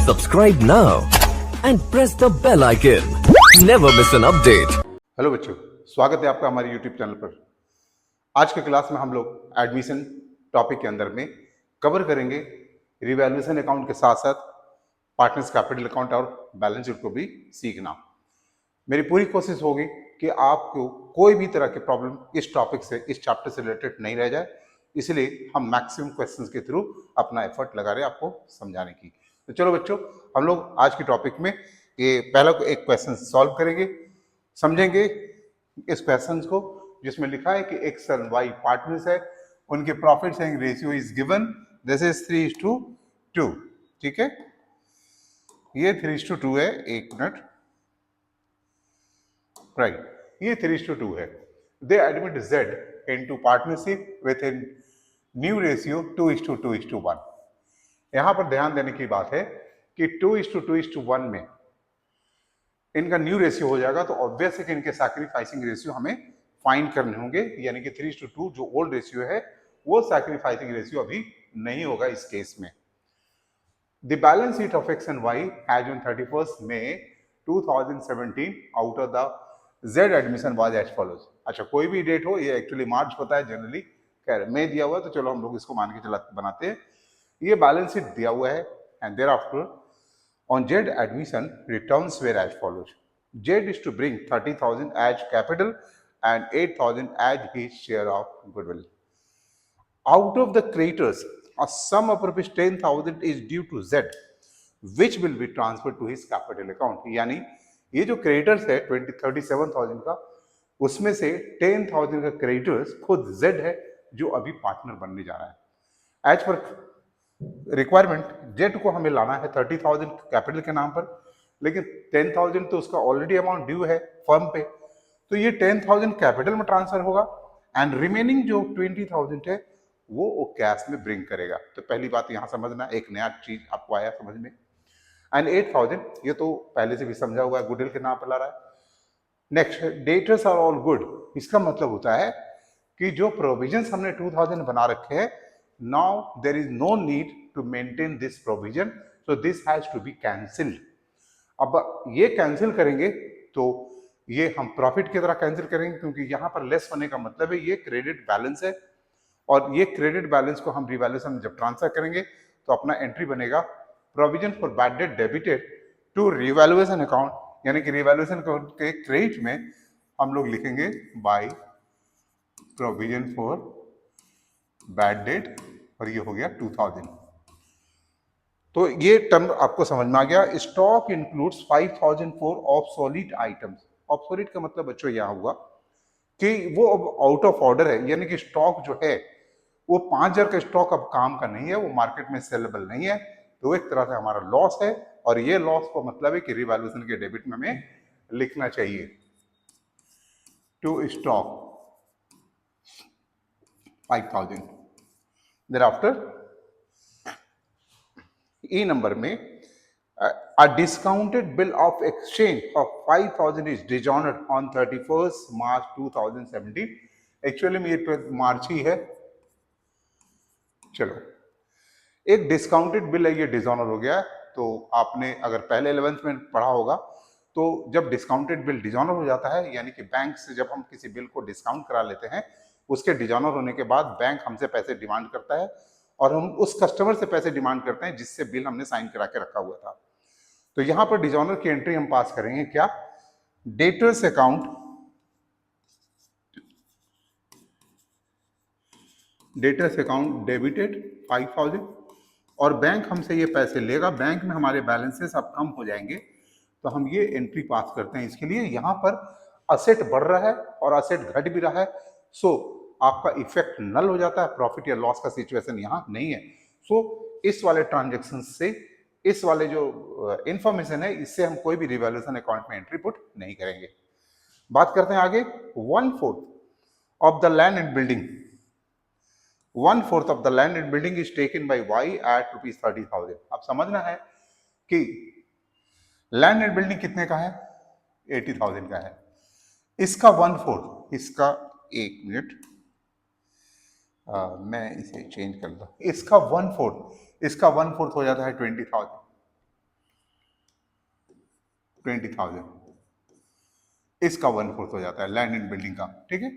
Subscribe now and press the bell icon. Never miss an update. Hello बच्चों, स्वागत है आपका हमारे YouTube चैनल पर। आज के क्लास में हम लोग एडमिशन टॉपिक के अंदर में कवर करेंगे रिवैल्यूएशन अकाउंट के साथ साथ पार्टनर्स कैपिटल अकाउंट और बैलेंस शीट को भी सीखना। मेरी पूरी कोशिश होगी कि आपको कोई भी तरह की प्रॉब्लम इस टॉपिक से, इस चैप्टर से रिलेटेड नहीं रह जाए, इसलिए हम मैक्सिमम क्वेश्चंस के थ्रू अपना एफर्ट लगा रहे हैं आपको समझाने की। तो चलो बच्चों, हम लोग आज की टॉपिक में ये पहला एक क्वेश्चन सॉल्व करेंगे, समझेंगे इस क्वेश्चन को, जिसमें लिखा है कि एक्स एंड वाई पार्टनर्स है, उनके profit sharing ratio is given, this is 3:2। ठीक है, ये 3:2 है। एक मिनट, राइट, ये 3:2 है। दे admit Z into partnership with in new ratio 2:2:1। यहां पर ध्यान देने की बात है कि 2:2:1 में इनका न्यू रेशियो हो जाएगा, तो ऑब्वियस है कि इनके सैक्रिफाइसिंग रेशियो हमें फाइंड करने होंगे, यानी कि 3:2 जो ओल्ड रेशियो है वो सैक्रिफाइसिंग रेशियो अभी नहीं होगा इस केस में। The balance sheet of X and Y as on 31st May 2017 out of the Z admission was as follows. अच्छा, कोई भी डेट हो, ये एक्चुअली मार्च होता है जनरली, खैर मई दिया हुआ, तो चलो हम लोग इसको मान के चला बनाते हैं। ये बैलेंस शीट दिया हुआ है and thereafter on Z admission returns were as follows. Z is to bring 30,000 as capital and 8,000 as his share of goodwill. Out of the creditors, a sum of rupees 10,000 is due to Z, which will be transferred to his capital account. यानी ये जो creditors है 37,000 का, उसमें से 10,000 का creditors खुद Z है जो अभी पार्टनर बनने जा रहा है। एज पर रिक्वायरमेंट जेट को हमें लाना है 30,000 कैपिटल के नाम पर, लेकिन 10,000 तो उसका ऑलरेडी अमाउंट ड्यू है फर्म पे, तो ये 10,000 कैपिटल में ट्रांसफर होगा एंड रिमेनिंग जो 20,000 है वो कैश में ब्रिंग करेगा। तो पहली बात यहां समझना, एक नया चीज आपको आया समझ में। एंड 8,000 ये तो पहले से भी समझा हुआ है, गुडविल के नाम पर ला रहा है। Next, debtors are all good. इसका मतलब होता है कि जो प्रोविजंस हमने 2,000 बना रखे हैं, now there is no need to maintain this provision, so this has to be cancelled। अब ये कैंसिल करेंगे तो ये हम प्रॉफिट की तरह कैंसिल करेंगे, क्योंकि यहां पर लेस होने का मतलब है ये क्रेडिट बैलेंस है, और ये क्रेडिट बैलेंस को हम रिवैल्यूएशन में जब ट्रांसफर करेंगे तो अपना एंट्री बनेगा provision for bad debt debited to revaluation account, यानी कि रिवैल्यूएशन अकाउंट के क्रेडिट में हम लोग लिखेंगे by provision for bad date, और ये हो गया 2,000। तो ये टर्म आपको समझ में आ गया। Stock includes 5,000 for obsolete items. Obsolete का मतलब बच्चों यहां हुआ कि वो अब आउट ऑफ ऑर्डर है, यानी कि स्टॉक जो है वो 5,000 का स्टॉक अब काम का नहीं है, वो मार्केट में सेलेबल नहीं है, तो एक तरह से हमारा लॉस है, और ये लॉस का मतलब है कि रिवैल्यूएशन के डेबिट में हमें लिखना चाहिए टू स्टॉक 5,000। thereafter E नंबर में a discounted bill of exchange of 5,000 is dishonored on 31st March 2017। Actually में ये मार्च ही है। चलो, एक डिस्काउंटेड बिल है, ये डिसऑनर हो गया। तो आपने अगर पहले 11th में पढ़ा होगा, तो जब डिस्काउंटेड बिल डिसऑनर हो जाता है, यानी कि बैंक से जब हम किसी बिल को डिस्काउंट करा लेते हैं, उसके डिसऑनर होने के बाद बैंक हमसे पैसे डिमांड करता है, और हम उस कस्टमर से पैसे डिमांड करते हैं जिससे बिल हमने साइन करा के रखा हुआ था। तो यहां पर डिसऑनर की एंट्री हम पास करेंगे क्या, debtors account, debtors account debited 5,000, और बैंक हमसे ये पैसे लेगा, बैंक में हमारे बैलेंसेस अब कम हो जाएंगे, तो हम ये एंट्री पास करते हैं। इसके लिए यहां पर असेट बढ़ रहा है और असेट घट भी रहा है, सो आपका इफेक्ट नल हो जाता है, प्रॉफिट या लॉस का सिचुएशन यहां नहीं है। सो इस वाले ट्रांजेक्शन से, इस वाले जो इंफॉर्मेशन है, इससे हम कोई भी रिवैल्यूएशन अकाउंट में एंट्री पुट नहीं करेंगे। बात करते हैं आगे। 1/4 of the land and building, 1/4 of the land and building is taken by Y at ₹30,000। अब समझना है कि लैंड एंड बिल्डिंग कितने का है, 80,000 का है। इसका 1/4, इसका, एक मिनट, मैं इसे चेंज कर दूं, इसका 1/4 हो जाता है 20,000। 20,000, इसका 1/4 हो जाता है लैंड एंड बिल्डिंग का, ठीक है।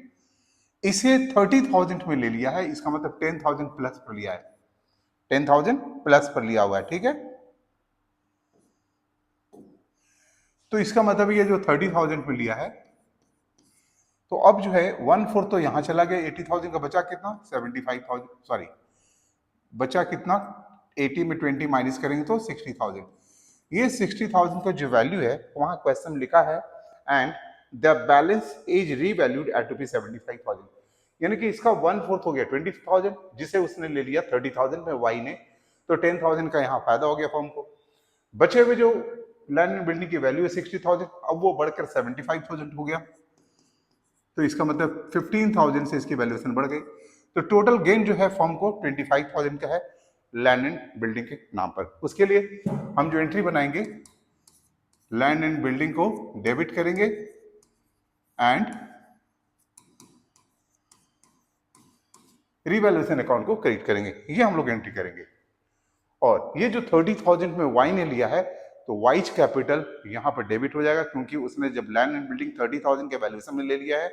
इसे 30,000 में ले लिया है, इसका मतलब 10,000 प्लस पर लिया है, 10,000 प्लस पर लिया हुआ है, ठीक है। तो इसका मतलब ये जो 30,000 में लिया है, तो अब जो है 1/4 तो यहां चला गया, 80,000 का बचा कितना, 75,000, सॉरी बचा कितना, 80 में 20 माइनस करेंगे तो 60,000। ये 60,000 का जो वैल्यू है वहां क्वेश्चन लिखा है and the balance is revalued at ₹75,000, यानी कि इसका 1/4 हो गया 20,000, जिसे उसने ले लिया 30,000 में वाई ने, तो 10,000 का यहाँ फायदा हो गया फर्म को। बचे हुए जो लैंड एंड बिल्डिंग की वैल्यू है 60,000, अब वो बढ़कर 75,000 हो गया, तो इसका मतलब 15,000 से इसकी वैल्यूएशन बढ़ गई। तो टोटल गेन जो है फर्म को 25,000 का है लैंड एंड बिल्डिंग के नाम पर। उसके लिए हम जो एंट्री बनाएंगे, लैंड एंड बिल्डिंग को डेबिट करेंगे एंड रिवैल्यूएशन अकाउंट को क्रेडिट करेंगे, ये हम लोग एंट्री करेंगे। और ये जो 30,000 में वाई ने लिया है, तो वाइज कैपिटल यहाँ पर डेबिट हो जाएगा, क्योंकि उसने जब लैंड एंड बिल्डिंग 30,000 के वैल्यूएशन में ले लिया है,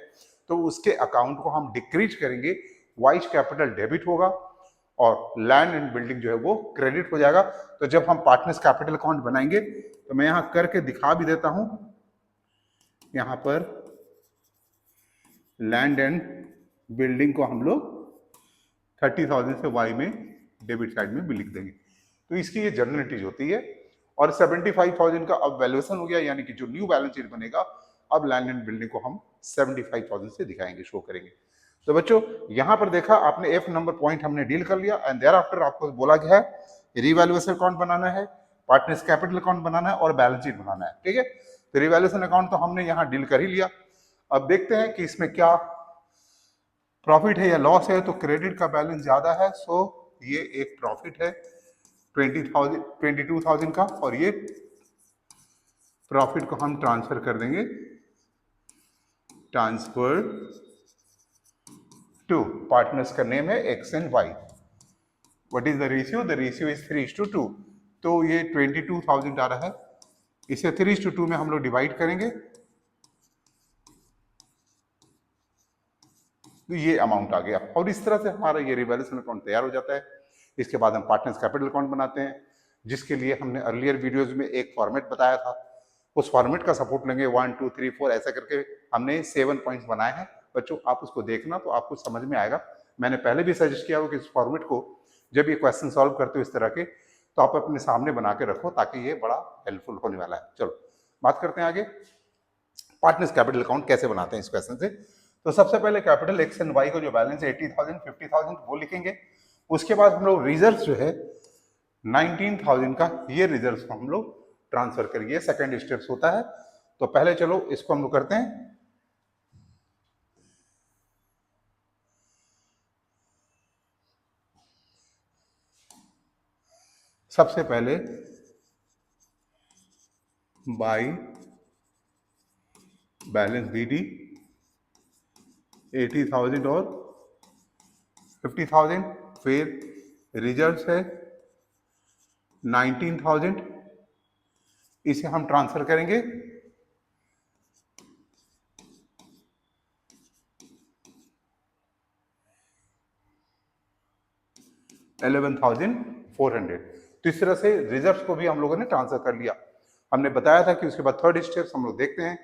तो उसके अकाउंट को हम डिक्रीज करेंगे, वाइज कैपिटल डेबिट होगा और लैंड एंड बिल्डिंग जो है वो क्रेडिट हो जाएगा। तो जब हम पार्टनर्स कैपिटल अकाउंट बनाएंगे, तो मैं यहाँ करके दिखा भी देता हूं, यहाँ पर लैंड एंड बिल्डिंग को हम लोग 30,000 से वाई में डेबिट साइड में भी लिख देंगे, तो इसकी ये जर्नल एंट्रीज होती है। और 75,000 का अब वैल्यूएशन हो गया, यानी कि जो न्यू बैलेंस शीट बनेगा, अब लैंड एंड बिल्डिंग को हम 75,000 से दिखाएंगे, शो करेंगे। तो बच्चों यहां पर देखा आपने, एफ नंबर पॉइंट हमने डील कर लिया एंड देयर आफ्टर आपको बोला गया है रिवैल्यूएशन अकाउंट बनाना है, पार्टनर्स कैपिटल अकाउंट बनाना है और बैलेंस शीट बनाना है, ठीक है। तो रिवैल्यूएशन अकाउंट तो हमने यहाँ डील कर ही लिया। अब देखते हैं कि इसमें क्या प्रॉफिट है या लॉस है। तो क्रेडिट का बैलेंस ज्यादा है, सो ये एक प्रॉफिट है 22,000 का, और ये प्रॉफिट को हम ट्रांसफर कर देंगे, ट्रांसफर टू पार्टनर्स का नेम है X and Y. What is the ratio, the ratio is 3:2, तो ये 22,000 आ रहा है, इसे 3:2 में हम लोग डिवाइड करेंगे, तो ये अमाउंट आ गया। और इस तरह से हमारा ये रिवैल्यूएशन अकाउंट तैयार हो जाता है। इसके बाद हम पार्टनर्स कैपिटल अकाउंट बनाते हैं, जिसके लिए हमने अर्लियर वीडियोस में एक फॉर्मेट बताया था, उस फॉर्मेट का सपोर्ट लेंगे। 1 2 3 4 ऐसा करके हमने 7 पॉइंट्स बनाए हैं। बच्चों आप उसको देखना तो आपको समझ में आएगा। मैंने पहले भी सजेस्ट किया हो कि इस फॉर्मेट को जब ये क्वेश्चन सॉल्व करते हो इस तरह के, तो आप अपने सामने बना के रखो, ताकि ये बड़ा हेल्पफुल होने वाला है। चलो बात करते हैं आगे, पार्टनर्स कैपिटल अकाउंट कैसे बनाते हैं इस क्वेश्चन से। तो सबसे पहले कैपिटल एक्स एंड वाई को जो बैलेंस है 80,000 50,000 वो लिखेंगे। उसके बाद हम लोग रिजर्व जो है 19,000 का, ये रिजर्व को हम लोग ट्रांसफर करेंगे, सेकंड स्टेप्स होता है। तो पहले चलो इसको हम लोग करते हैं। सबसे पहले बाई बैलेंस बीडी 80,000 और 50,000, फिर रिजर्व है 19,000, इसे हम ट्रांसफर करेंगे 11,400। तो इस तरह से रिजर्व को भी हम लोगों ने ट्रांसफर कर लिया। हमने बताया था कि उसके बाद थर्ड स्टेप हम लोग देखते हैं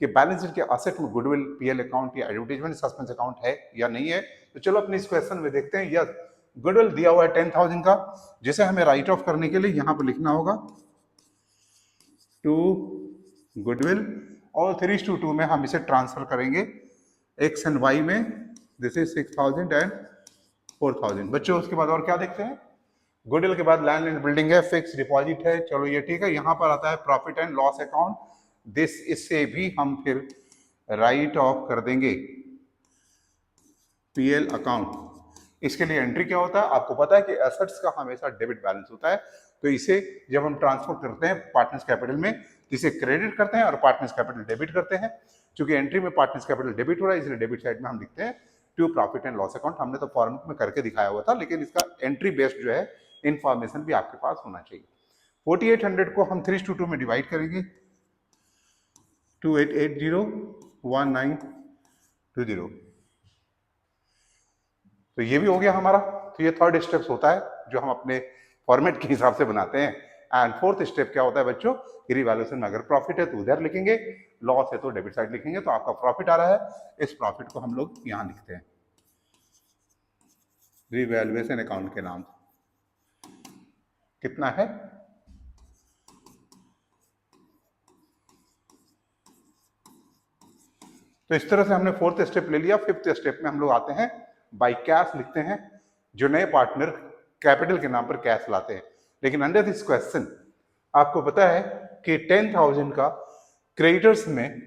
कि बैलेंस शीट के असेट में गुडविल, पीएल अकाउंट या एडवर्टाइजमेंट सस्पेंस अकाउंट है या नहीं है। तो चलो अपने इस क्वेश्चन में देखते हैं। यस, गुडविल दिया हुआ है 10,000 का, जिसे हमें राइट ऑफ करने के लिए यहां पर लिखना होगा टू गुडविल, और 3:2 में हम इसे ट्रांसफर करेंगे एक्स एंड वाई में। This is 6,000 and 4,000। बच्चों उसके बाद और क्या देखते हैं, गुडविल के बाद लैंड एंड बिल्डिंग है, फिक्स डिपॉजिट है, चलो ये ठीक है। यहां पर आता है profit and loss account, this इससे भी हम फिर राइट ऑफ कर देंगे पीएल अकाउंट। इसके लिए एंट्री क्या होता है, आपको पता है कि एसेट्स का हमेशा डेबिट बैलेंस होता है। तो इसे जब हम ट्रांसफर करते हैं पार्टनर्स कैपिटल में, तो इसे क्रेडिट करते हैं और पार्टनर्स कैपिटल डेबिट करते हैं। क्योंकि एंट्री में पार्टनर्स कैपिटल डेबिट हो रहा है, इसलिए डेबिट साइड में हम लिखते हैं to profit and loss account. हमने तो फॉर्मेट में करके दिखाया हुआ था, लेकिन इसका एंट्री बेस्ड जो है इंफॉर्मेशन भी आपके पास होना चाहिए। 4800 को हम 3:2 में डिवाइड करेंगे, 28801920। तो ये भी हो गया हमारा। तो ये थर्ड स्टेप्स होता है जो हम अपने फॉर्मेट के हिसाब से बनाते हैं। एंड फोर्थ स्टेप क्या होता है बच्चों, रिवैल्यूएशन में अगर प्रॉफिट है तो उधर लिखेंगे, लॉस है तो डेबिट साइड लिखेंगे। तो आपका प्रॉफिट आ रहा है, इस प्रॉफिट को हम लोग यहां लिखते हैं रिवैल्यूएशन अकाउंट के नाम से। कितना है, तो इस तरह से हमने फोर्थ स्टेप ले लिया। फिफ्थ स्टेप में हम लोग आते हैं, बाई कैश लिखते हैं। जो नए पार्टनर कैपिटल के नाम पर कैश लाते हैं, लेकिन अंडर दिस क्वेश्चन आपको पता है कि 10,000 का क्रेडिटर्स में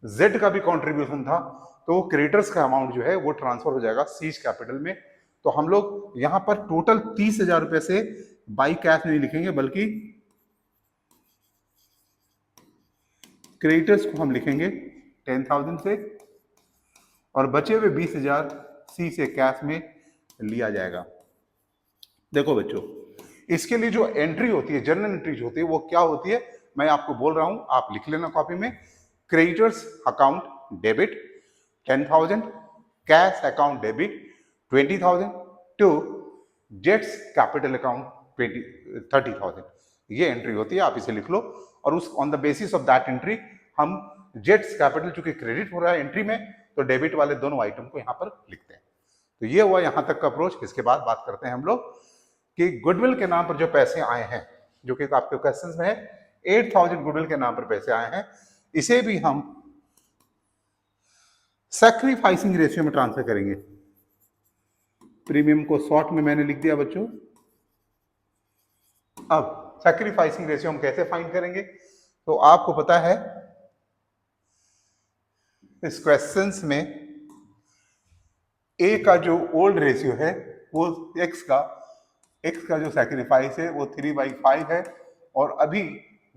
जेड का भी कंट्रीब्यूशन था, तो वो क्रेडिटर्स का अमाउंट जो है वो ट्रांसफर हो जाएगा सीज कैपिटल में। तो हम लोग यहां पर टोटल 30,000 रुपए से बाई कैश नहीं लिखेंगे, बल्कि क्रेडिटर्स को हम लिखेंगे 10,000 से, और बचे हुए 20,000 सी से कैश में लिया जाएगा। देखो बच्चों, इसके लिए जो एंट्री होती है, जर्नल एंट्रीज होती है, वो क्या होती है मैं आपको बोल रहा हूं, आप लिख लेना कॉपी में। Creditors account debit 10,000, cash account debit 20,000 to जेट्स कैपिटल अकाउंट 30,000। ये एंट्री होती है, आप इसे लिख लो। और उस on the basis of that entry हम जेट्स कैपिटल चूंकि क्रेडिट हो रहा है एंट्री में, तो डेबिट वाले दोनों आइटम को यहां पर लिखते हैं। तो ये हुआ यहां तक का अप्रोच। इसके बाद बात करते हैं हम लोग कि गुडविल के नाम पर जो पैसे आए हैं, जो कि आपके क्वेश्चंस में है, 8,000 गुडविल के नाम पर पैसे आए हैं, इसे भी हम सैक्रिफाइसिंग रेशियो में ट्रांसफर करेंगे। प्रीमियम को शॉर्ट में मैंने लिख दिया बच्चों। अब सैक्रिफाइसिंग रेशियो हम कैसे फाइंड करेंगे, तो आपको पता है इस क्वेश्चंस में ए का जो ओल्ड रेशियो है वो एक्स का जो सैक्रिफाइस है वो 3/5 है, और अभी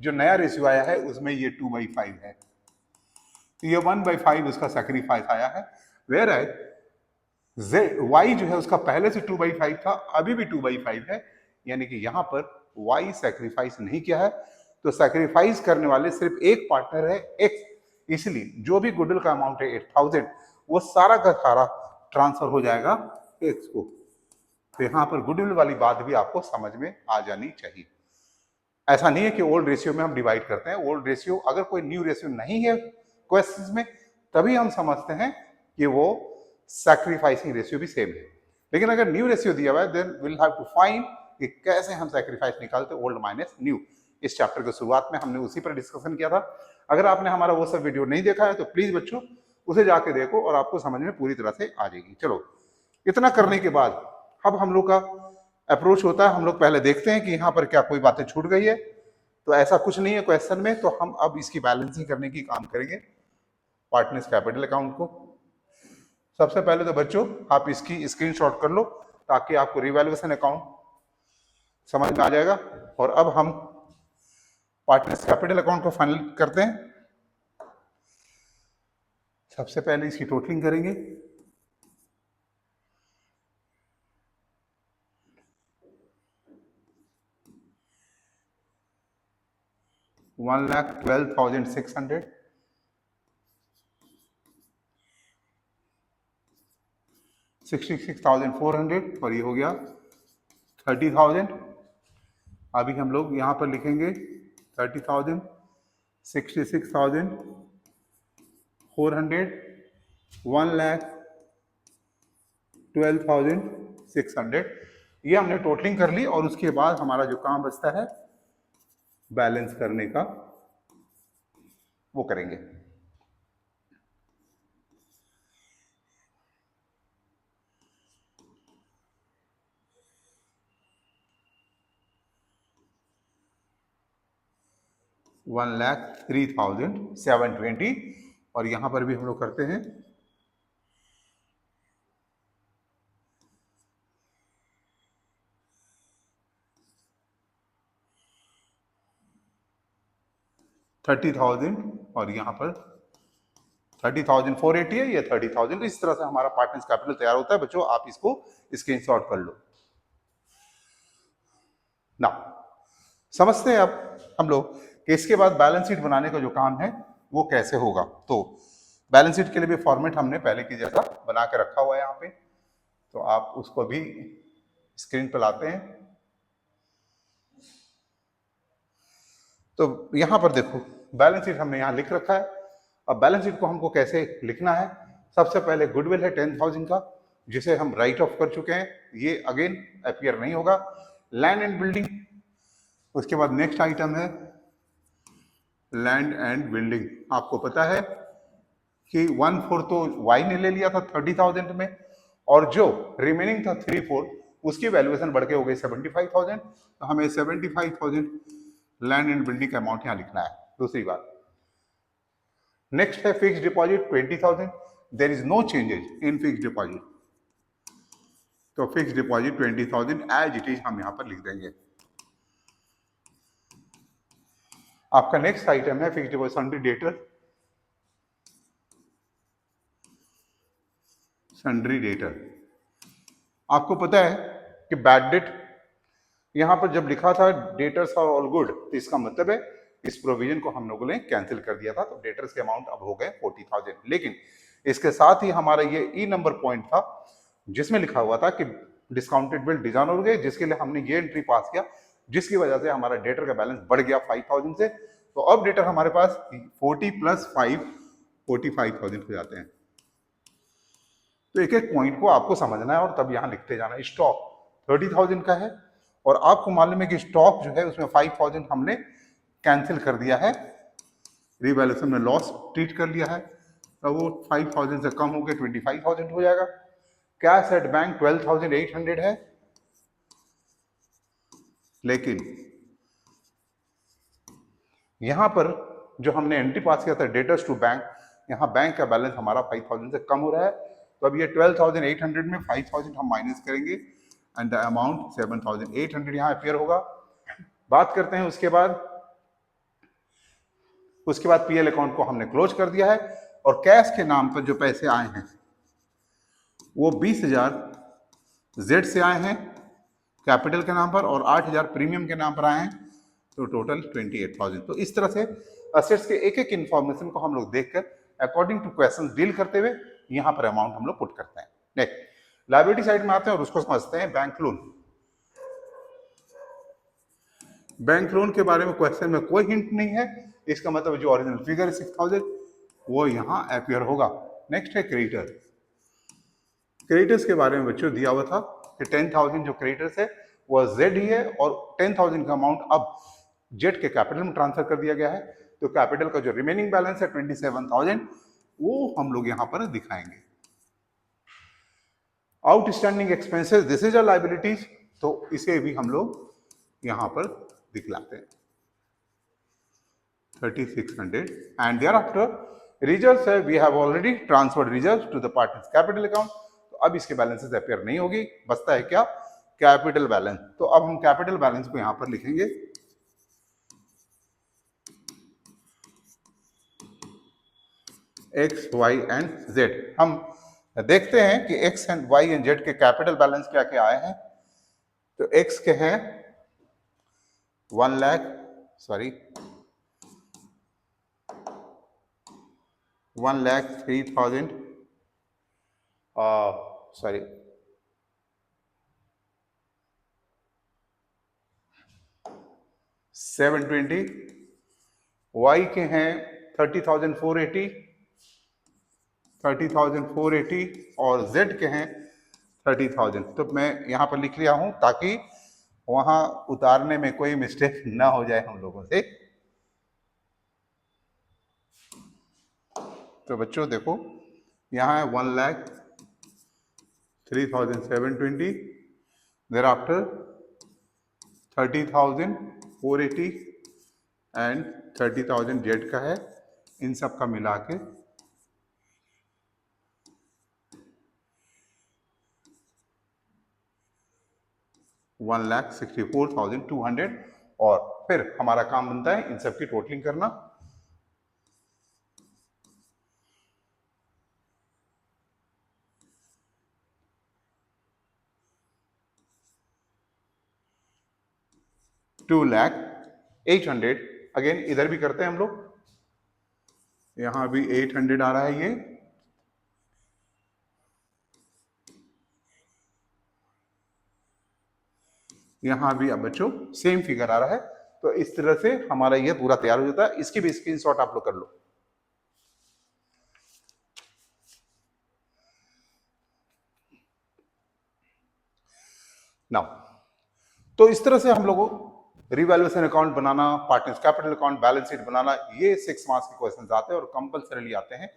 जो नया रेशियो आया है उसमें ये 2/5 है। तो ये 1/5 उसका सैक्रिफाइस आया है। वेयर वाई जो है उसका पहले से 2/5 था, अभी भी 2/5 है, यानी कि यहां पर वाई सैक्रिफाइस नहीं किया है। तो सैक्रिफाइस करने वाले सिर्फ एक पार्टनर है एक्स, इसलिए जो भी गुडविल का अमाउंट है 8,000 वो सारा का सारा ट्रांसफर हो जाएगा एक्स को। तो यहां पर गुडविल वाली बात भी आपको समझ में आ जानी चाहिए। ऐसा नहीं है कि ओल्ड रेशियो में हम डिवाइड करते हैं। ओल्ड रेशियो अगर कोई न्यू रेशियो नहीं है क्वेश्चंस में, तभी हम समझते हैं कि वो सैक्रिफाइसिंग रेशियो भी सेम है। लेकिन अगर न्यू रेशियो दिया हुआ है, then will have to find कि कैसे हम सैक्रिफाइस निकालते ओल्ड माइनस न्यू। इस चैप्टर के शुरुआत में हमने उसी पर डिस्कशन किया था। अगर आपने हमारा वो सब वीडियो नहीं देखा है तो प्लीज बच्चों उसे जाके देखो और आपको समझ में पूरी तरह से आ जाएगी। चलो, इतना करने के बाद अब हम लोग का अप्रोच होता है, हम लोग पहले देखते हैं कि यहाँ पर क्या कोई बातें छूट गई है। तो ऐसा कुछ नहीं है क्वेश्चन में, तो हम अब इसकी बैलेंसिंग करने की काम करेंगे पार्टनर्स कैपिटल अकाउंट को। सबसे पहले तो बच्चों आप इसकी स्क्रीनशॉट कर लो ताकि आपको रिवैल्यूएशन अकाउंट समझ में आ जाएगा। और अब हम पार्टनर्स कैपिटल अकाउंट को फाइनल करते हैं। सबसे पहले इसकी टोटलिंग करेंगे। $1,12,600, 66,400, और ये हो गया 30,000। अभी हम लोग यहां पर लिखेंगे 30,000, 66,400, 1,12,600। ये हमने टोटलिंग कर ली, और उसके बाद हमारा जो काम बचता है बैलेंस करने का, वो करेंगे। $1,03,720, और यहां पर भी हम लोग करते हैं $30,000, और यहां पर 30,480 है, ये 30,000। इस तरह से हमारा पार्टनर्स कैपिटल तैयार होता है बच्चों। आप इसको स्क्रीनशॉट कर लो ना। समझते हैं अब हम लोग कि इसके बाद बैलेंस शीट बनाने का जो काम है वो कैसे होगा। तो बैलेंस शीट के लिए भी फॉर्मेट हमने पहले की जैसा बना के रखा हुआ है यहाँ पे, तो आप उसको भी स्क्रीन पर लाते हैं। तो यहाँ पर देखो बैलेंस शीट हमने यहाँ लिख रखा है। अब बैलेंस शीट को हमको कैसे लिखना है, सबसे पहले गुडविल है 10,000 का, जिसे हम राइट ऑफ कर चुके हैं, ये अगेन अपीयर नहीं होगा। लैंड एंड बिल्डिंग, उसके बाद नेक्स्ट आइटम है लैंड एंड बिल्डिंग। आपको पता है कि 1/4 तो वाई ने ले लिया था 30,000 में, और जो रिमेनिंग था 3/4 उसकी वैल्यूएशन बढ़ के हो गई 75,000। तो हमें 75,000 लैंड एंड बिल्डिंग का अमाउंट यहाँ लिखना है। दूसरी बात, नेक्स्ट है fix deposit 20,000। There is no changes in fix deposit, तो fix deposit 20,000 as it is हम यहाँ पर लिख देंगे। आपका नेक्स्ट आइटम है fix deposit sundry debtor. Sundry debtor, आपको पता है कि बैड डेट यहां पर जब लिखा था डेटर्स आर ऑल गुड, तो इसका मतलब है इस प्रोविजन को हम लोगों ने कैंसिल कर दिया था, तो डेटर्स के अमाउंट अब हो गए 40,000। लेकिन इसके साथ ही हमारा ये ई नंबर पॉइंट था जिसमें लिखा हुआ था कि डिस्काउंटेड बिल डिजाइन हो गए, जिसके लिए हमने ये एंट्री पास किया, जिसकी वजह से हमारा डेटर का बैलेंस बढ़ गया 5,000 से। तो अब डेटर हमारे पास 40 + 5 45,000 हो जाते हैं। तो एक एक पॉइंट को आपको समझना है और तब यहां लिखते जाना है। स्टॉक 30,000 का है और आपको मालूम है कि स्टॉक जो है उसमें 5,000 हमने कैंसिल कर दिया है, रिवैल्यूएशन में लॉस ट्रीट कर लिया है, तो वो 5,000 से कम होकर 25,000 हो जाएगा। कैश एट बैंक 12,800 है, लेकिन यहां पर जो हमने एंट्री पास किया था डेटर्स टू बैंक, यहां बैंक का बैलेंस हमारा 5,000 से कम हो रहा है, तो अब ये 12,800 में 5,000 हम माइनस करेंगे एंड द अमाउंट 7,800 यहां अपीयर होगा। बात करते हैं उसके बाद पीएल अकाउंट को हमने क्लोज कर दिया है और कैश के नाम पर जो पैसे आए हैं वो 20,000 जेड से आए हैं कैपिटल के नाम पर और 8,000 प्रीमियम के नाम पर आए हैं, तो टोटल 28,000। तो इस तरह से असेट्स के एक एक इंफॉर्मेशन को हम लोग देखकर अकॉर्डिंग टू क्वेश्चन डील करते हुए यहां पर अमाउंट हम लोग पुट करते हैं। नेक्स्ट लायबिलिटी साइड में आते हैं और उसको समझते हैं बैंक लोन। बैंक लोन के बारे में क्वेश्चन में कोई हिंट नहीं है, इसका मतलब जो ओरिजिनल फिगर है 6,000 वो यहां अपीयर होगा। नेक्स्ट है क्रेडिटर। क्रेडिटर्स के बारे में बच्चों दिया हुआ था कि 10,000 जो क्रेडिटर्स है वो जेड ही है और 10,000 का अमाउंट अब जेड के कैपिटल में ट्रांसफर कर दिया गया है, तो कैपिटल का जो रिमेनिंग बैलेंस है 27,000 वो हम लोग यहां पर दिखाएंगे। Outstanding expenses this is a liabilities, तो इसे भी हम लोग यहां पर दिखलाते हैं 3,600 एंड देयर आफ्टर रिजर्व्स है we have already transferred reserves to the partners capital account, तो अब इसके बैलेंसेस अपीयर नहीं होगी, बचता है क्या कैपिटल बैलेंस। तो अब हम कैपिटल बैलेंस को यहां पर लिखेंगे एक्स वाई एंड जेड। हम देखते हैं कि X and Y and Z के कैपिटल बैलेंस क्या क्या आए हैं। तो एक्स के हैं 1,03,000 720। वाई के हैं 30,480 और जेड के हैं 30,000। तो मैं यहां पर लिख लिया हूं ताकि वहां उतारने में कोई मिस्टेक ना हो जाए हम लोगों से। तो बच्चों देखो यहां है 1,03,720, देयर आफ्टर 30,480 एंड 30,000 जेड का है, इन सब का मिला के 1,64,200 और फिर हमारा काम बनता है इन सब की टोटलिंग करना। $2,08,000 अगेन इधर भी करते हैं हम लोग यहां भी 800 आ रहा है ये, यहां भी अब बच्चों सेम फिगर आ रहा है। तो इस तरह से हमारा ये पूरा तैयार हो जाता है। इसकी भी स्क्रीनशॉट आप लोग कर लो। नाउ तो इस तरह से हम लोगों रिवैल्यूएशन अकाउंट बनाना, partners capital account, balance sheet बनाना, ये 6 मार्क्स के क्वेश्चंस आते हैं और कंपल्सरीली आते हैं।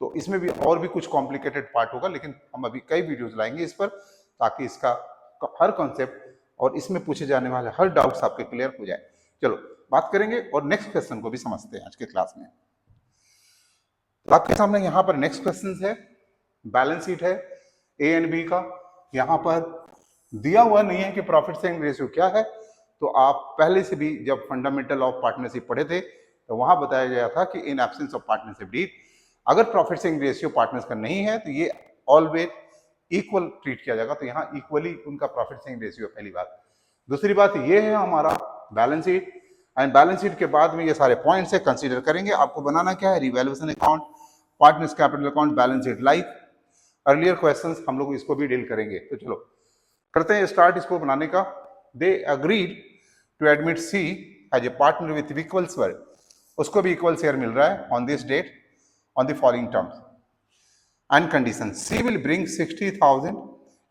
तो इसमें भी और भी कुछ कॉम्प्लिकेटेड पार्ट होगा, लेकिन हम अभी कई वीडियोस लाएंगे इस पर, ताकि इसका हर कॉन्सेप्ट और इसमें पूछे जाने वाले हर डाउट्स आपके क्लियर हो जाए। चलो बात करेंगे और नेक्स्ट क्वेश्चन को भी समझते हैं आज के क्लास में। तो आपके सामने यहाँ पर नेक्स्ट क्वेश्चन है, बैलेंस शीट है ए एंड बी का। यहाँ पर दिया हुआ नहीं है कि प्रॉफिट शेयरिंग रेशियो क्या है, तो आप पहले से भी जब फंडामेंटल ऑफ पार्टनरशिप पढ़े थे तो वहां बताया गया था कि in absence of partnership deed, अगर प्रॉफिट शेयरिंग रेशियो पार्टनर्स का नहीं है तो ये ऑलवेज इक्वल ट्रीट किया जाएगा। तो यहाँ इक्वली उनका प्रॉफिट शेयरिंग रेशियो है, पहली बात। दूसरी बात ये है हमारा balance sheet, and balance sheet के बाद में ये सारे पॉइंट्स है कंसीडर करेंगे। आपको बनाना क्या है, revaluation account, partners capital account, balance sheet. Like earlier questions हम लोग इसको भी डील करेंगे। तो चलो करते हैं स्टार्ट इसको बनाने का। They agreed to admit C as a partner with equal share, उसको भी इक्वल शेयर मिल रहा है on this date on the following terms and condition. C will bring 60,000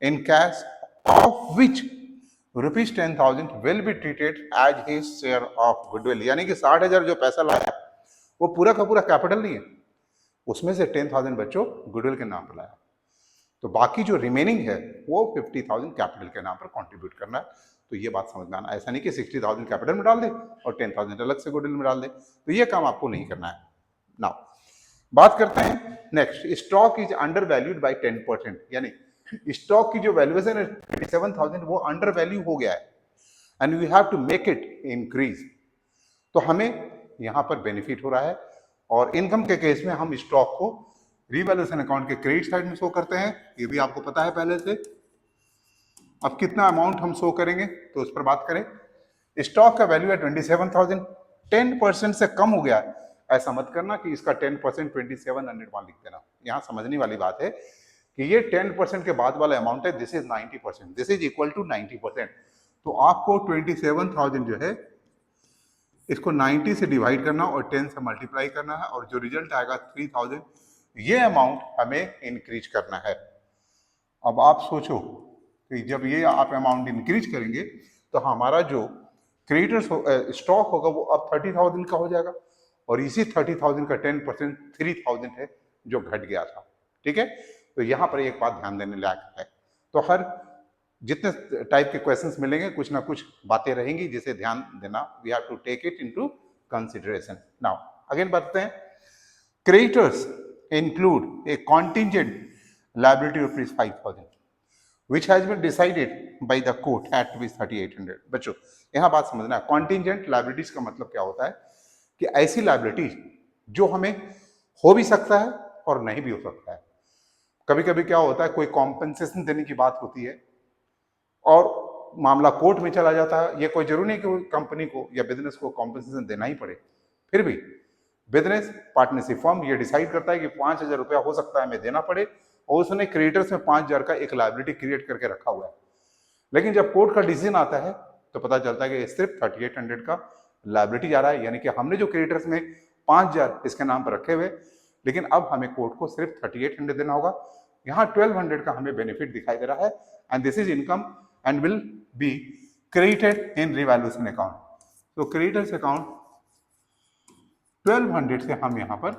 in cash, of which ₹10,000 will be treated as his share of goodwill. यानी कि 60,000 जो पैसा लाया वो पूरा का पूरा कैपिटल नहीं है, उसमें से 10,000 बच्चों गुडविल के नाम पर लाया। तो बाकी जो रिमेनिंग है वो 50,000 कैपिटल के नाम पर कंट्रीब्यूट करना है। तो ये बात समझ में आना, ऐसा नहीं कि 60,000 कैपिटल में डाल दे और 10,000 अलग से गुडविल में डाल दे, तो ये काम आपको नहीं करना है। नाउ बात करते हैं next, stock is under valued by 10%, यानी स्टॉक की जो वैल्यूएशन है 27,000 वो अंडर वैल्यू हो गया है and we have to make it increase. तो हमें यहां पर बेनिफिट हो रहा है, और इनकम के केस में हम स्टॉक को रिवैल्यूएशन अकाउंट के क्रेडिट साइड में शो करते हैं, ये भी आपको पता है पहले से। अब कितना अमाउंट हम शो करेंगे तो उस पर बात करें। स्टॉक का वैल्यू है 27,000, 10% से कम हो गया, ऐसा मत करना कि इसका 10% 2700 वहां लिख देना। यहां समझने वाली बात है कि ये 10% के बाद वाला अमाउंट है, this is 90%, this is equal to 90%। तो आपको 27,000 जो है इसको 90 से डिवाइड करना और 10 से मल्टीप्लाई करना है, और जो रिजल्ट आएगा 3,000, ये अमाउंट हमें इंक्रीज करना है। अब आप सोचो कि जब ये आप अमाउंट इंक्रीज करेंगे तो हमारा जो क्रेडिटर्स स्टॉक होगा वो अब 30,000 का हो जाएगा, और इसी 30,000 का 10% 3,000 है जो घट गया था। ठीक है, तो यहां पर एक बात ध्यान देने लायक है। तो हर जितने टाइप के क्वेश्चंस मिलेंगे कुछ ना कुछ बातें रहेंगी जिसे ध्यान देना, we have to take it into consideration. Now again बढ़ते हैं। Creditors include a contingent liability of ₹5,000 which has been decided by the court at rupees 3,800। बच्चों यहां बात समझना है, कॉन्टिजेंट लाइबिलिटीज का मतलब क्या होता है कि ऐसी लाइबिलिटीज जो हमें हो भी सकता है और नहीं भी हो सकता है। कभी कभी क्या होता है, कोई कॉम्पेंसेशन देने की बात होती है और मामला कोर्ट में चला जाता है। ये कोई जरूरी नहीं कि कंपनी को या बिजनेस को कॉम्पेंसेशन देना ही पड़े, फिर भी बिजनेस पार्टनरशिप फर्म ये डिसाइड करता है कि 5,000 रुपया हो सकता है हमें देना पड़े, और उसने क्रेडिटर्स में 5,000 का एक लायबिलिटी क्रिएट करके रखा हुआ है। लेकिन जब कोर्ट का डिसीजन आता है तो पता चलता है कि सिर्फ 3,800 का लायबिलिटी जा रहा है, यानी कि हमने जो क्रेडिटर्स में 5,000 इसके नाम पर रखे हुए, लेकिन अब हमें कोर्ट को सिर्फ 3,800 देना होगा। यहाँ 1,200 का हमें बेनिफिट दिखाई दे रहा है, and this is income and will be credited in revaluation account. तो क्रेडिटर्स अकाउंट 1,200 से हम यहां पर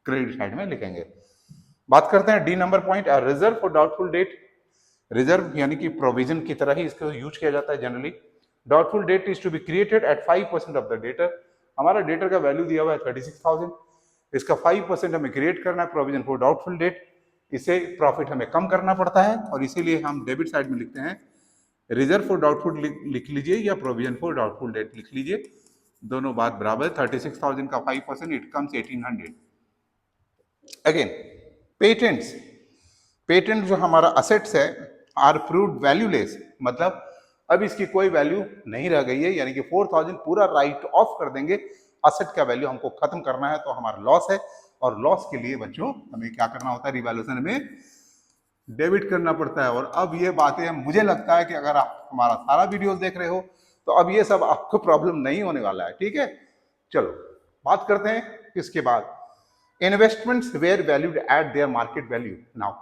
क्रेडिट साइड में लिखेंगे। बात करते हैं D number point, reserve for doubtful debt. Reserve यानी कि प्रोविजन की तरह ही इसको यूज किया जाता है generally. Doubtful debt is to be created at 5% of the debtor. हमारा डेटर का वैल्यू दिया हुआ है 36,000, इसका 5% हमें क्रिएट करना है प्रोविजन फॉर डाउटफुल डेट। इसे प्रॉफिट हमें कम करना पड़ता है, और इसीलिए हम डेबिट साइड में लिखते हैं रिजर्व फॉर डाउटफुल लिख लीजिए या प्रोविजन फॉर डाउटफुल डेट लिख लीजिए, दोनों बात बराबर। 36,000 का 5% it comes 1,800। Again patents, patent जो हमारा असेट्स है आर प्रूव्ड वैल्यूलेस, मतलब अब इसकी कोई वैल्यू नहीं रह गई है, यानी कि 4000 पूरा राइट ऑफ कर देंगे। असेट का वैल्यू हमको खत्म करना है, तो हमारा लॉस है, और लॉस के लिए बच्चों हमें क्या करना होता है, रिवैल्यूएशन में डेबिट करना पड़ता है। और अब ये बातें मुझे लगता है कि अगर आप हमारा सारा वीडियोस देख रहे हो तो अब ये सब आपको प्रॉब्लम नहीं होने वाला है, ठीक है। चलो बात करते हैं इसके बाद, investments were valued at their market value. Now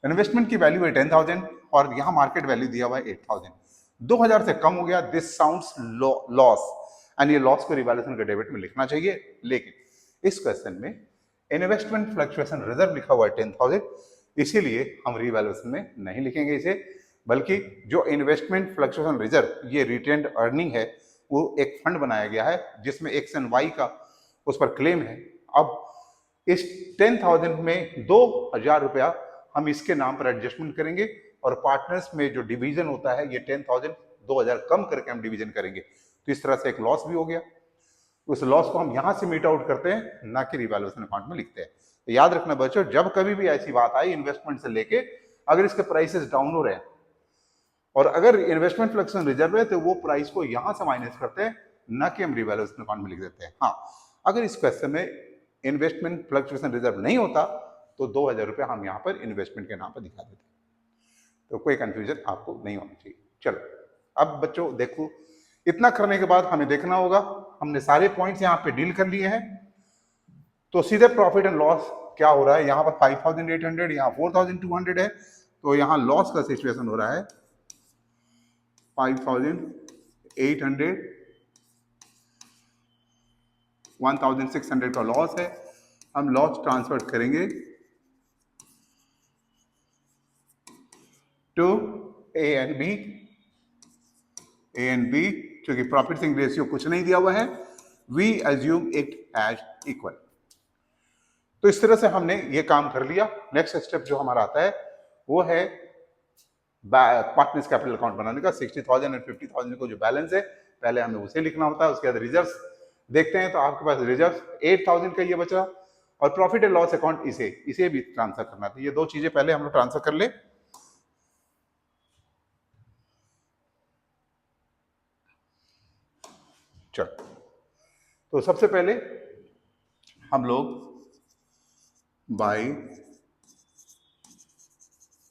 investment की वैल्यू है 10,000 और यहाँ मार्केट वैल्यू दिया हुआ है 8,000। 2,000 से कम हो गया, दिस साउंड्स लॉस, एंड ये लॉस को रिवैल्यूएशन के डेबिट में लिखना चाहिए। लेकिन इस क्वेश्चन में इन्वेस्टमेंट फ्लक्चुएशन रिजर्व लिखा हुआ है 10,000, इसीलिए हम रिवैल्यूएशन में नहीं लिखेंगे इसे, बल्कि जो इन्वेस्टमेंट फ्लक्चुएशन रिजर्व ये रिटेन्ड अर्निंग है, वो एक फंड बनाया गया है जिसमें एक्स एंड वाई का उस पर क्लेम है। अब इस 10,000 में 2,000 रुपया हम इसके नाम पर एडजस्टमेंट करेंगे, और पार्टनर्स में जो डिवीजन होता है ये 10,000 2,000 कम करके हम डिवीजन करेंगे, तो इस तरह से एक लॉस भी हो गया। उस लॉस को हम यहां से मीट आउट करते हैं, ना कि रिवैल्यूएशन अकाउंट में लिखते हैं। तो याद रखना बच्चों, जब कभी भी ऐसी बात आई इन्वेस्टमेंट से लेके, अगर इसके प्राइसेस डाउन हो रहे हैं और अगर इन्वेस्टमेंट फ्लक्चुएशन रिजर्व है, तो वो प्राइस को यहां से माइनस करते हैं, ना कि हम रिवैल्यूएशन अकाउंट में लिख देते हैं। हाँ, अगर इस क्वेश्चन में इन्वेस्टमेंट फ्लक्चुएशन रिजर्व नहीं होता तो 2,000 रुपया हम यहाँ पर इन्वेस्टमेंट के नाम पर दिखा देते, तो कोई कंफ्यूजन आपको नहीं होना चाहिए। चलो अब बच्चों देखो, इतना करने के बाद हमें देखना होगा, हमने सारे पॉइंट्स यहाँ पे डील कर लिए हैं, तो सीधे प्रॉफिट एंड लॉस क्या हो रहा है, यहाँ पर 5,800, यहाँ 4,200 है, तो यहाँ लॉस का सिचुएशन हो रहा है 5,800, 1,600 का लॉस है। हम लॉस ट्रांसफर करेंगे to A and B. A and B, क्योंकि प्रॉफिट सिंग रेशियो कुछ नहीं दिया हुआ है, we assume it as equal. तो इस तरह से हमने ये काम कर लिया। नेक्स्ट स्टेप जो हमारा आता है वो है पार्टनर्स कैपिटल अकाउंट बनाने का। 60,000 और 50,000 को जो बैलेंस है पहले हमें उसे लिखना होता है। उसके बाद रिजर्व्स देखते हैं, तो आपके पास रिजर्व 8,000 का ये बचा, और प्रॉफिट एंड लॉस अकाउंट इसे भी ट्रांसफर करना था। ये दो चीजें पहले हम लोग ट्रांसफर कर ले। चलो, तो सबसे पहले हम लोग बाय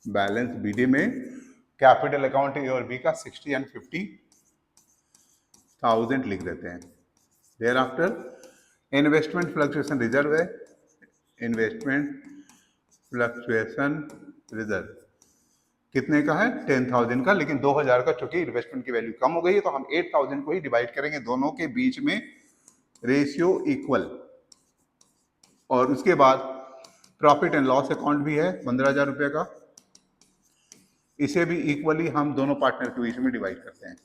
बैलेंस बीडी में कैपिटल अकाउंट ए और बी का 60 एंड 50,000 लिख देते हैं। Thereafter investment fluctuation reserve है, इन्वेस्टमेंट फ्लक्चुएशन रिजर्व कितने का है, 10,000 का, लेकिन 2,000 का चूंकि इन्वेस्टमेंट की वैल्यू कम हो गई है, तो हम 8,000 को ही डिवाइड करेंगे, दोनों के बीच में रेशियो इक्वल। और उसके बाद प्रॉफिट एंड लॉस अकाउंट भी है 15,000 रुपये का, इसे भी इक्वली हम दोनों पार्टनर के बीच में डिवाइड करते हैं।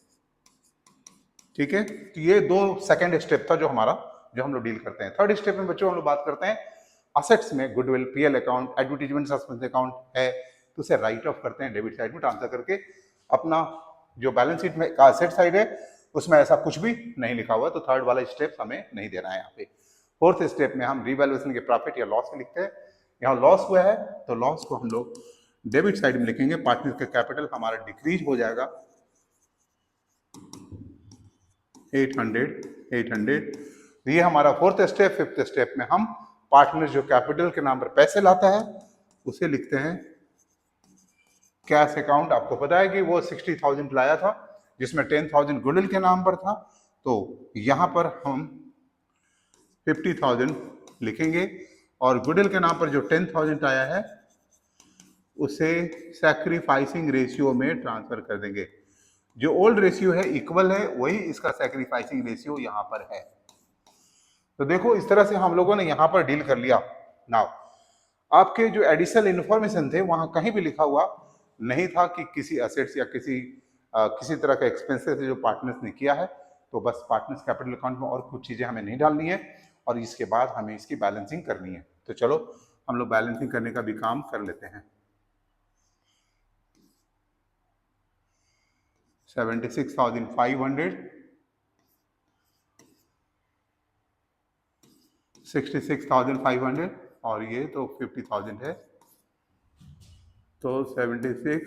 ठीक है, तो ये दो सेकंड स्टेप था जो हम लोग डील करते हैं। थर्ड स्टेप में बच्चों हम लोग बात करते हैं असेट्स में। Goodwill, PL account, advertisement suspense account है, तो उसे राइट ऑफ करते हैं डेबिट साइड में ट्रांसफर करके। अपना जो बैलेंस शीट में का असेट साइड है उसमें ऐसा कुछ भी नहीं लिखा हुआ, तो थर्ड वाला स्टेप हमें नहीं देना है यहाँ पे। फोर्थ स्टेप में हम रिवैल्यूएशन के प्रॉफिट या लॉस में लिखते हैं। यहाँ लॉस हुआ है तो लॉस को हम लोग डेबिट साइड में लिखेंगे। पार्टनर का कैपिटल हमारा डिक्रीज हो जाएगा 800। ये हमारा फोर्थ स्टेप। फिफ्थ स्टेप में हम पार्टनर जो कैपिटल के नाम पर पैसे लाता है उसे लिखते हैं कैश अकाउंट। आपको पता है कि वो 60,000 लाया था जिसमें 10,000 गुडविल के नाम पर था, तो यहां पर हम 50,000 लिखेंगे और गुडविल के नाम पर जो 10,000 आया है उसे सैक्रिफाइसिंग रेशियो में ट्रांसफर कर देंगे। जो ओल्ड रेशियो है इक्वल है, वही इसका सैक्रिफाइसिंग रेशियो यहां पर है। तो देखो इस तरह से हम लोगों ने यहां पर डील कर लिया। नाउ आपके जो एडिशनल इंफॉर्मेशन थे वहां कहीं भी लिखा हुआ नहीं था कि किसी असेट्स या किसी तरह का एक्सपेंसेस जो पार्टनर्स ने किया है, तो बस पार्टनर्स कैपिटल अकाउंट में और कुछ चीजें हमें नहीं डालनी है और इसके बाद हमें इसकी बैलेंसिंग करनी है। तो चलो हम लोग बैलेंसिंग करने का भी काम कर लेते हैं। 76,500, 66,500 और ये तो 50,000 है, तो 76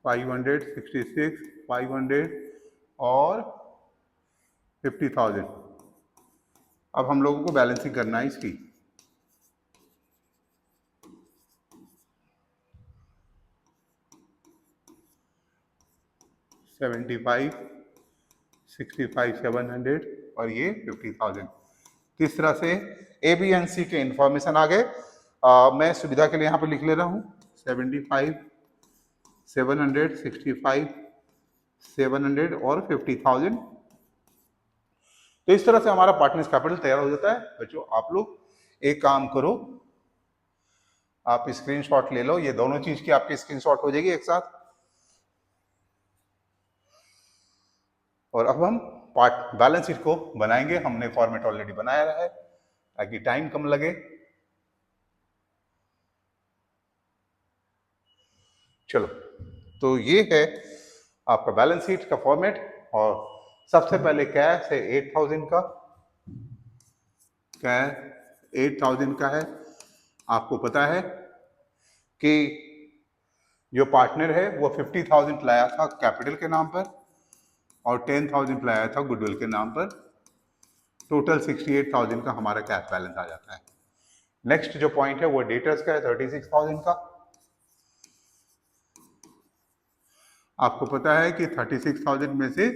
566, 500 और 50,000। अब हम लोगों को बैलेंसिंग करना है इसकी। $75, 65, 700 और ये 50,000। तो इस तरह से ए बी एंड सी के इंफॉर्मेशन आ गए। मैं सुविधा के लिए यहाँ पर लिख ले रहा हूँ 75, 700, 65, 700 और 50,000। तो इस तरह से हमारा पार्टनर्स कैपिटल तैयार हो जाता है। बच्चों आप लोग एक काम करो, आप स्क्रीनशॉट ले लो, ये दोनों चीज की आपकी स्क्रीनशॉट हो जाएगी एक साथ। और अब हम पार्ट बैलेंस शीट को बनाएंगे। हमने फॉर्मेट ऑलरेडी बनाया है ताकि टाइम कम लगे। चलो, तो ये है आपका बैलेंस शीट का फॉर्मेट। और सबसे पहले कैश है 8,000 का, कैश 8,000 का है। आपको पता है कि जो पार्टनर है वो 50,000 लाया था कैपिटल के नाम पर और 10,000 लाया था गुडविल के नाम पर। टोटल 68,000 का हमारा कैश बैलेंस आ जाता है। नेक्स्ट जो पॉइंट है वो डेटर्स का है 36,000 का। आपको पता है कि 36,000 में से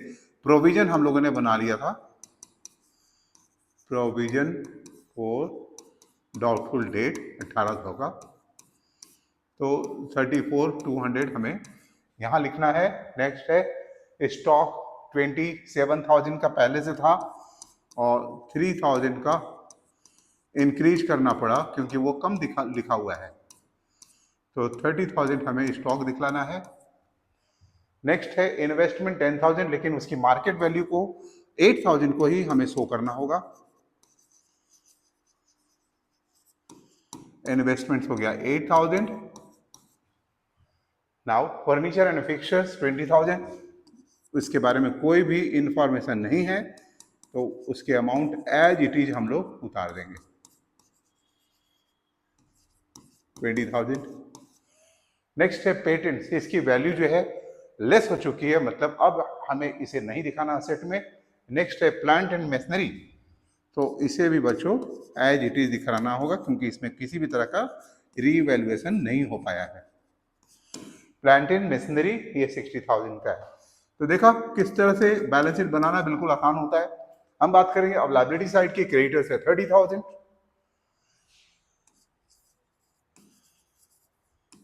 प्रोविजन हम लोगों ने बना लिया था, प्रोविजन फॉर डाउटफुल डेट 1800 का। तो 34,200 हमें यहाँ लिखना है। नेक्स्ट है स्टॉक 27,000 का पहले से था और 3,000 का इंक्रीज करना पड़ा क्योंकि वो कम लिखा हुआ है। तो 30,000 हमें स्टॉक दिखलाना है। नेक्स्ट है इन्वेस्टमेंट 10,000, लेकिन उसकी मार्केट वैल्यू को 8,000 को ही हमें शो करना होगा। इन्वेस्टमेंट हो गया 8,000। नाउ फर्नीचर एंड फिक्चर्स 20,000, उसके बारे में कोई भी इंफॉर्मेशन नहीं है तो उसके अमाउंट एज इट इज हम लोग उतार देंगे 20,000। नेक्स्ट है पेटेंट्स, इसकी वैल्यू जो है लेस हो चुकी है, मतलब अब हमें इसे नहीं दिखाना असेट में। नेक्स्ट है प्लांट एंड मशीनरी, तो इसे भी बच्चों एज इट इज दिखाना होगा क्योंकि इसमें किसी भी तरह का रीवैल्यूएशन नहीं हो पाया है। प्लांट एंड मशीनरी ये 60,000 का है। तो देखा किस तरह से बैलेंस शीट बनाना बिल्कुल आसान होता है। हम बात करेंगे अब लायबिलिटी साइड की। क्रेडिटर्स है 30,000,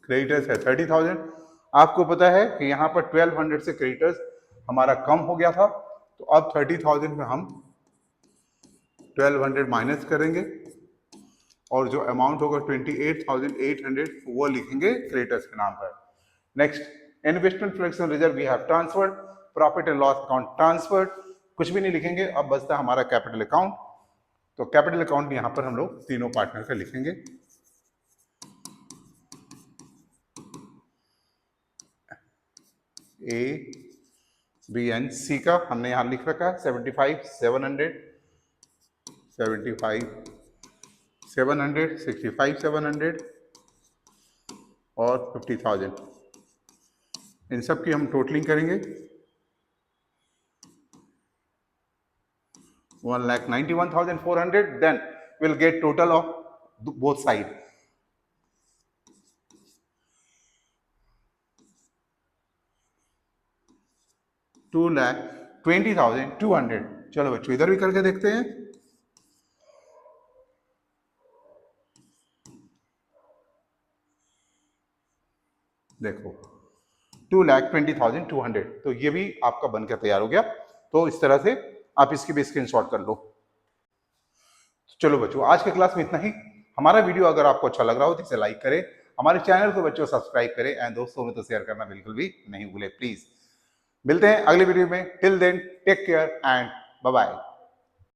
क्रेडिटर्स है 30,000। आपको पता है कि यहाँ पर 1200 से क्रेडिटर्स हमारा कम हो गया था, तो अब 30,000 में हम 1200 माइनस करेंगे और जो अमाउंट होगा 28,800 वो लिखेंगे क्रेडिटर्स के नाम पर। Next investment flexible reserve we have transferred, profit and loss account transferred, कुछ भी नहीं लिखेंगे। अब बचता हमारा कैपिटल अकाउंट। तो कैपिटल अकाउंट यहाँ पर हम लोग तीनों पार्टनर का लिखेंगे। ए बी एंड सी का हमने यहाँ लिख रखा है 75, 700, 75, 700, 65, 700 और 50,000। इन सब की हम टोटलिंग करेंगे 1,91,400। Then will get total of both side. $2,20,200। चलो बच्चों इधर भी करके देखते हैं। देखो 2,20,200, तो ये भी आपका बनकर तैयार हो गया। तो इस तरह से आप इसकी भी स्क्रीनशॉट कर लो। चलो बच्चों आज के क्लास में इतना ही। हमारा वीडियो अगर आपको अच्छा लग रहा हो तो इसे लाइक करें, हमारे चैनल को बच्चों सब्सक्राइब करें एंड दोस्तों में तो शेयर करना बिल्कुल भी नहीं भूले प्लीज। मिलते हैं अगले वीडियो में। Till then take care and bye bye.